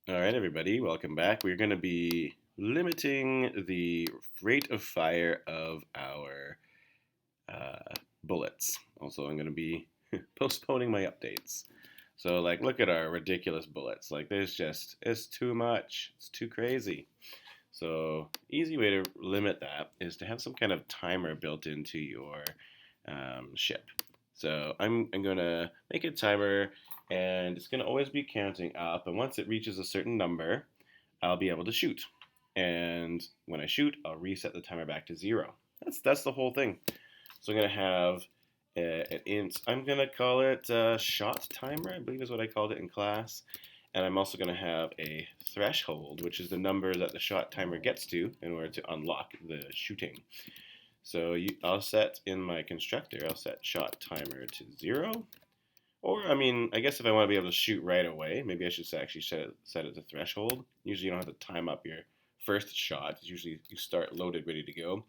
All right, everybody, welcome back. We're going to be limiting the rate of fire of our bullets. Also, I'm going to be postponing my updates. So, like, look at our ridiculous bullets. Like, it's too much. It's too crazy. So, easy way to limit that is to have some kind of timer built into your ship. So, I'm going to make a timer, and it's going to always be counting up. And once it reaches a certain number, I'll be able to shoot. And when I shoot, I'll reset the timer back to 0. That's the whole thing. So I'm gonna have an int. I'm gonna call it shot timer. I believe is what I called it in class. And I'm also gonna have a threshold, which is the number that the shot timer gets to in order to unlock the shooting. So I'll set in my constructor. I'll set shot timer to 0. Or, I mean, I guess if I want to be able to shoot right away, maybe I should actually set it to threshold. Usually you don't have to time up your first shot. It's usually you start loaded, ready to go.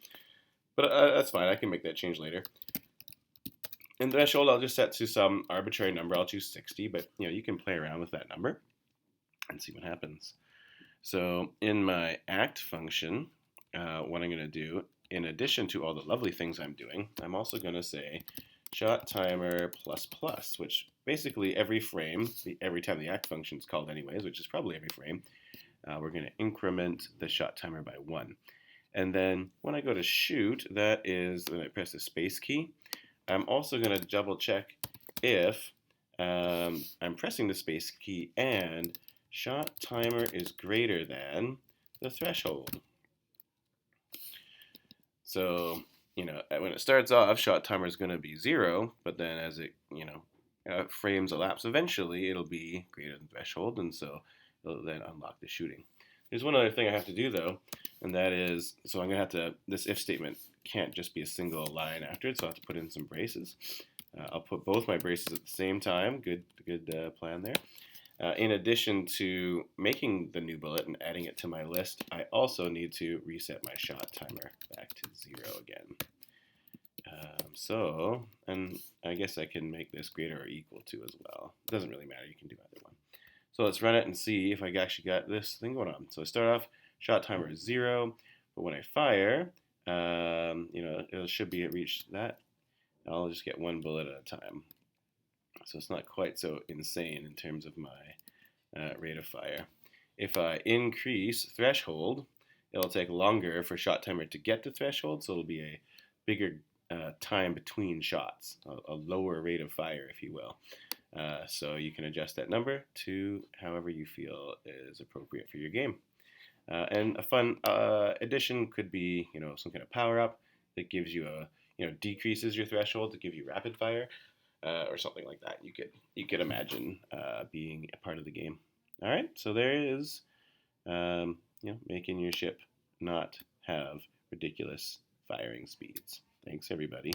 But that's fine. I can make that change later. And threshold, I'll just set to some arbitrary number. I'll choose 60, but you can play around with that number and see what happens. So in my act function, what I'm going to do, in addition to all the lovely things I'm doing, I'm also going to say shot timer plus plus, which basically every frame, every time the act function is called anyways, which is probably every frame, we're going to increment the shot timer by 1. And then when I go to shoot, that is when I press the space key. I'm also going to double check if I'm pressing the space key and shot timer is greater than the threshold. So, when it starts off, shot timer is going to be 0, but then as it, frames elapse, eventually it'll be greater than threshold, and so it'll then unlock the shooting. There's one other thing I have to do though, and that is, so I'm going to have to, this if statement can't just be a single line after it, so I have to put in some braces. I'll put both my braces at the same time. Good plan there. In addition to making the new bullet and adding it to my list, I also need to reset my shot timer back to 0 again. And I guess I can make this greater or equal to as well. It doesn't really matter, you can do either one. So let's run it and see if I actually got this thing going on. So I start off, shot timer is 0, but when I fire, it should be reached that. I'll just get one bullet at a time. So it's not quite so insane in terms of my rate of fire. If I increase threshold, it'll take longer for shot timer to get to threshold, so it'll be a bigger time between shots, a lower rate of fire, if you will. So you can adjust that number to however you feel is appropriate for your game. And a fun addition could be, some kind of power up that gives you decreases your threshold to give you rapid fire, or something like that. You could imagine being a part of the game. All right, so there is, making your ship not have ridiculous firing speeds. Thanks, everybody.